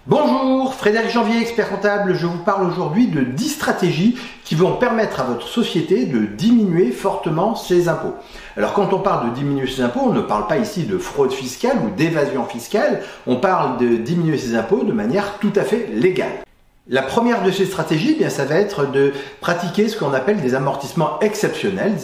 Bonjour, Frédéric Janvier, expert comptable. Je vous parle aujourd'hui de 10 stratégies qui vont permettre à votre société de diminuer fortement ses impôts. Alors quand on parle de diminuer ses impôts, on ne parle pas ici de fraude fiscale ou d'évasion fiscale, on parle de diminuer ses impôts de manière tout à fait légale. La première de ces stratégies, ça va être de pratiquer ce qu'on appelle des amortissements exceptionnels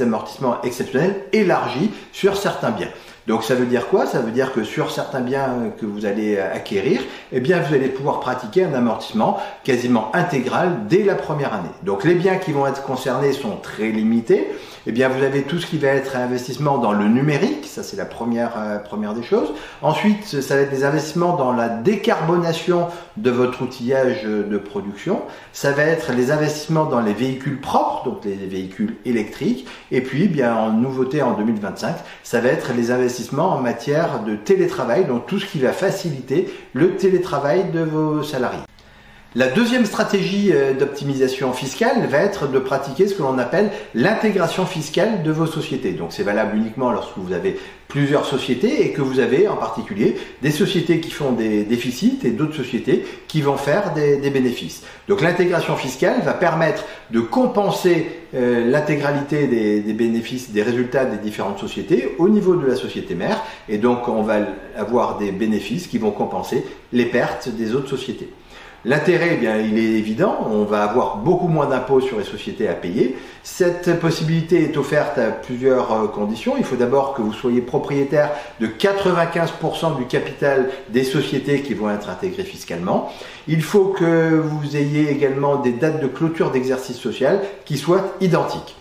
élargis sur certains biens. Donc ça veut dire quoi? Ça veut dire que sur certains biens que vous allez acquérir, vous allez pouvoir pratiquer un amortissement quasiment intégral dès la première année. Donc les biens qui vont être concernés sont très limités. Vous avez tout ce qui va être investissement dans le numérique, ça c'est la première des choses. Ensuite, ça va être des investissements dans la décarbonation de votre outillage de production. Ça va être les investissements dans les véhicules propres, donc les véhicules électriques. Et puis, en nouveauté en 2025, ça va être les investissements en matière de télétravail, donc tout ce qui va faciliter le télétravail de vos salariés. La deuxième stratégie d'optimisation fiscale va être de pratiquer ce que l'on appelle l'intégration fiscale de vos sociétés. Donc c'est valable uniquement lorsque vous avez plusieurs sociétés et que vous avez en particulier des sociétés qui font des déficits et d'autres sociétés qui vont faire des bénéfices. Donc l'intégration fiscale va permettre de compenser l'intégralité des bénéfices, des résultats des différentes sociétés au niveau de la société mère, et donc on va avoir des bénéfices qui vont compenser les pertes des autres sociétés. L'intérêt, il est évident, on va avoir beaucoup moins d'impôts sur les sociétés à payer. Cette possibilité est offerte à plusieurs conditions. Il faut d'abord que vous soyez propriétaire de 95% du capital des sociétés qui vont être intégrées fiscalement. Il faut que vous ayez également des dates de clôture d'exercice social qui soient identiques.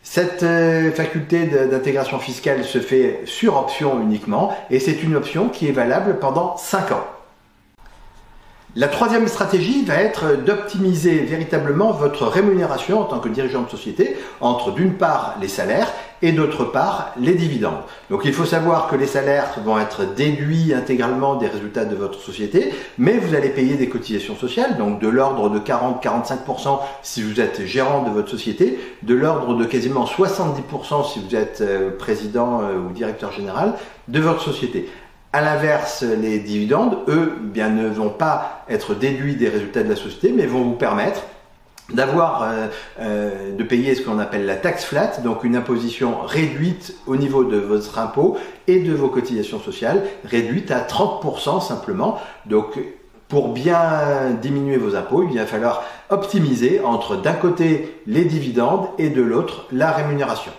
Cette faculté d'intégration fiscale se fait sur option uniquement, et c'est une option qui est valable pendant 5 ans. La troisième stratégie va être d'optimiser véritablement votre rémunération en tant que dirigeant de société entre d'une part les salaires et d'autre part les dividendes. Donc il faut savoir que les salaires vont être déduits intégralement des résultats de votre société, mais vous allez payer des cotisations sociales, donc de l'ordre de 40-45% si vous êtes gérant de votre société, de l'ordre de quasiment 70% si vous êtes président ou directeur général de votre société. À l'inverse, les dividendes, eux, ne vont pas être déduits des résultats de la société, mais vont vous permettre de payer ce qu'on appelle la taxe flat, donc une imposition réduite au niveau de votre impôt et de vos cotisations sociales, réduite à 30% simplement. Donc, pour bien diminuer vos impôts, il va falloir optimiser entre d'un côté les dividendes et de l'autre la rémunération.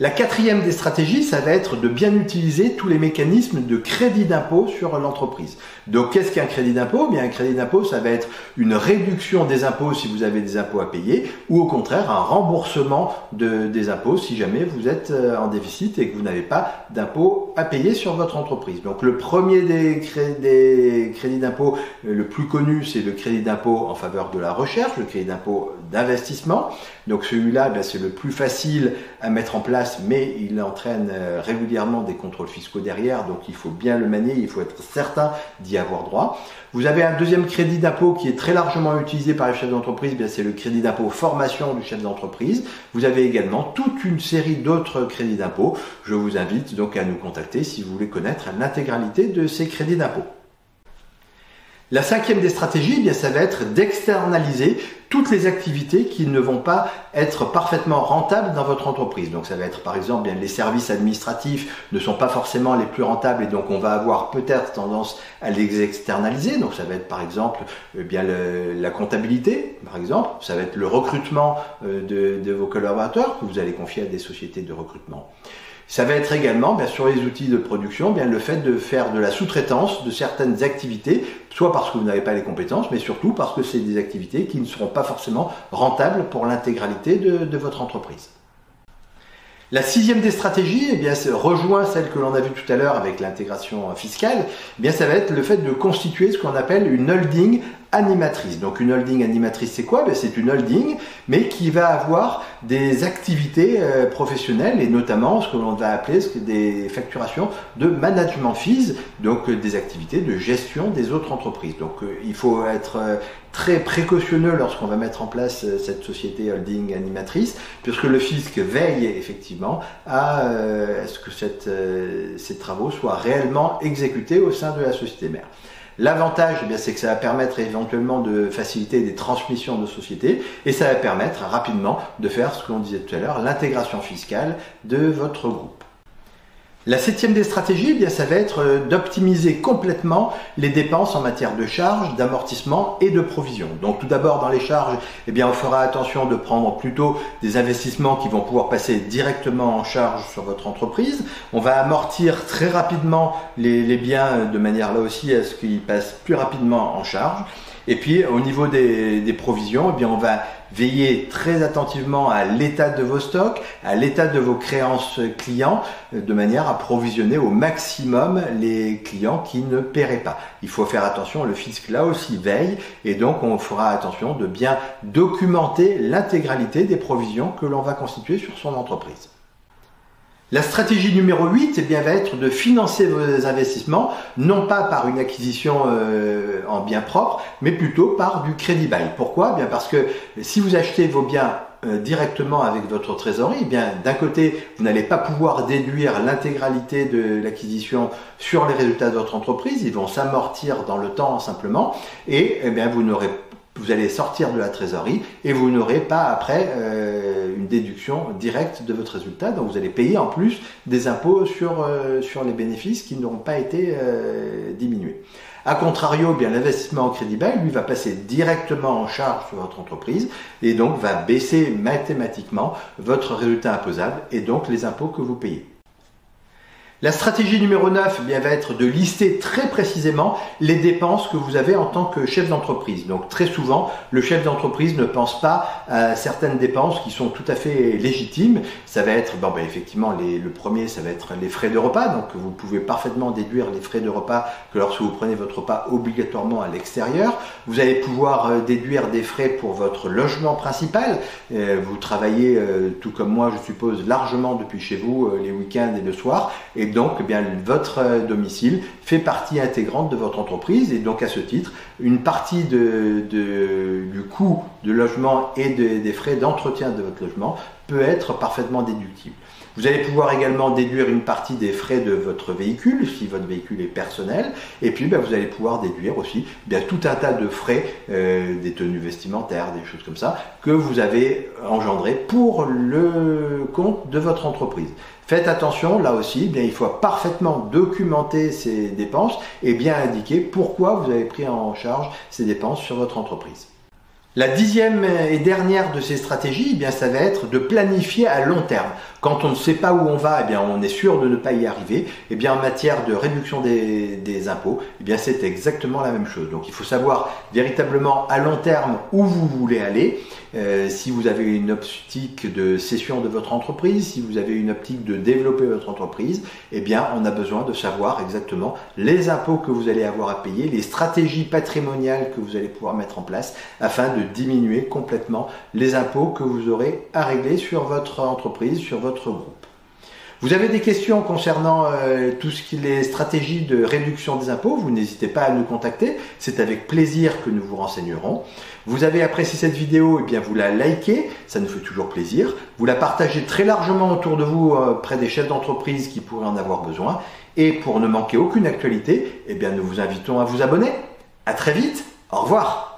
La quatrième des stratégies, ça va être de bien utiliser tous les mécanismes de crédit d'impôt sur l'entreprise. Donc, qu'est-ce qu'un crédit d'impôt? Un crédit d'impôt, ça va être une réduction des impôts si vous avez des impôts à payer, ou au contraire, un remboursement des impôts si jamais vous êtes en déficit et que vous n'avez pas d'impôts à payer sur votre entreprise. Donc, le premier des crédits d'impôt, le plus connu, c'est le crédit d'impôt en faveur de la recherche, le crédit d'impôt d'investissement. Donc, celui-là, c'est le plus facile à mettre en place, mais il entraîne régulièrement des contrôles fiscaux derrière, donc il faut bien le manier, il faut être certain d'y avoir droit. Vous avez un deuxième crédit d'impôt qui est très largement utilisé par les chefs d'entreprise, c'est le crédit d'impôt formation du chef d'entreprise. Vous avez également toute une série d'autres crédits d'impôt. Je vous invite donc à nous contacter si vous voulez connaître l'intégralité de ces crédits d'impôt. La cinquième des stratégies, ça va être d'externaliser toutes les activités qui ne vont pas être parfaitement rentables dans votre entreprise. Donc ça va être par exemple, les services administratifs ne sont pas forcément les plus rentables et donc on va avoir peut-être tendance à les externaliser. Donc ça va être par exemple la comptabilité, par exemple. Ça va être le recrutement de vos collaborateurs que vous allez confier à des sociétés de recrutement. Ça va être également, sur les outils de production, le fait de faire de la sous-traitance de certaines activités, soit parce que vous n'avez pas les compétences, mais surtout parce que c'est des activités qui ne seront pas forcément rentables pour l'intégralité de votre entreprise. La sixième des stratégies, rejoint celle que l'on a vue tout à l'heure avec l'intégration fiscale, ça va être le fait de constituer ce qu'on appelle une holding animatrice. Donc une holding animatrice, c'est quoi? C'est une holding, mais qui va avoir des activités professionnelles et notamment ce que l'on va appeler des facturations de management fees, donc des activités de gestion des autres entreprises. Donc il faut être très précautionneux lorsqu'on va mettre en place cette société holding animatrice, puisque le fisc veille effectivement à ce que ces travaux soient réellement exécutés au sein de la société mère. L'avantage, eh bien, c'est que ça va permettre éventuellement de faciliter des transmissions de sociétés et ça va permettre rapidement de faire ce que l'on disait tout à l'heure, l'intégration fiscale de votre groupe. La septième des stratégies, eh bien, ça va être d'optimiser complètement les dépenses en matière de charges, d'amortissement et de provision. Donc tout d'abord dans les charges, eh bien, on fera attention de prendre plutôt des investissements qui vont pouvoir passer directement en charge sur votre entreprise. On va amortir très rapidement les biens de manière là aussi à ce qu'ils passent plus rapidement en charge. Et puis au niveau des provisions, eh bien, on va veiller très attentivement à l'état de vos stocks, à l'état de vos créances clients, de manière à provisionner au maximum les clients qui ne paieraient pas. Il faut faire attention, le fisc là aussi veille et donc on fera attention de bien documenter l'intégralité des provisions que l'on va constituer sur son entreprise. La stratégie numéro 8 eh bien, va être de financer vos investissements, non pas par une acquisition en biens propres, mais plutôt par du crédit bail. Pourquoi ? Bien parce que si vous achetez vos biens directement avec votre trésorerie, eh bien d'un côté, vous n'allez pas pouvoir déduire l'intégralité de l'acquisition sur les résultats de votre entreprise, ils vont s'amortir dans le temps simplement, et eh bien, vous allez sortir de la trésorerie et vous n'aurez pas après une déduction directe de votre résultat. Donc vous allez payer en plus des impôts sur les bénéfices qui n'auront pas été diminués. A contrario, bien l'investissement en crédit bail, lui, va passer directement en charge sur votre entreprise et donc va baisser mathématiquement votre résultat imposable et donc les impôts que vous payez. La stratégie numéro 9 eh bien, va être de lister très précisément les dépenses que vous avez en tant que chef d'entreprise. Donc très souvent, le chef d'entreprise ne pense pas à certaines dépenses qui sont tout à fait légitimes. Ça va être, effectivement, le premier, ça va être les frais de repas. Donc vous pouvez parfaitement déduire les frais de repas que lorsque vous prenez votre repas obligatoirement à l'extérieur. Vous allez pouvoir déduire des frais pour votre logement principal. Vous travaillez, tout comme moi, je suppose, largement depuis chez vous les week-ends et le soir. Et donc, eh bien, votre domicile fait partie intégrante de votre entreprise et donc à ce titre, une partie du coût de logement et des frais d'entretien de votre logement peut être parfaitement déductible. Vous allez pouvoir également déduire une partie des frais de votre véhicule, si votre véhicule est personnel, et puis vous allez pouvoir déduire aussi tout un tas de frais, des tenues vestimentaires, des choses comme ça, que vous avez engendré pour le compte de votre entreprise. Faites attention, là aussi, il faut parfaitement documenter ces dépenses et bien indiquer pourquoi vous avez pris en charge ces dépenses sur votre entreprise. La 10e et dernière de ces stratégies, ça va être de planifier à long terme. Quand on ne sait pas où on va, on est sûr de ne pas y arriver. En matière de réduction des impôts, c'est exactement la même chose. Donc il faut savoir véritablement à long terme où vous voulez aller. Si vous avez une optique de cession de votre entreprise, si vous avez une optique de développer votre entreprise, on a besoin de savoir exactement les impôts que vous allez avoir à payer, les stratégies patrimoniales que vous allez pouvoir mettre en place afin de diminuer complètement les impôts que vous aurez à régler sur votre entreprise, sur votre groupe. Vous avez des questions concernant tout ce qui est les stratégies de réduction des impôts, vous n'hésitez pas à nous contacter, c'est avec plaisir que nous vous renseignerons. Vous avez apprécié cette vidéo, vous la likez, ça nous fait toujours plaisir. Vous la partagez très largement autour de vous, près des chefs d'entreprise qui pourraient en avoir besoin. Et pour ne manquer aucune actualité, nous vous invitons à vous abonner. À très vite, au revoir.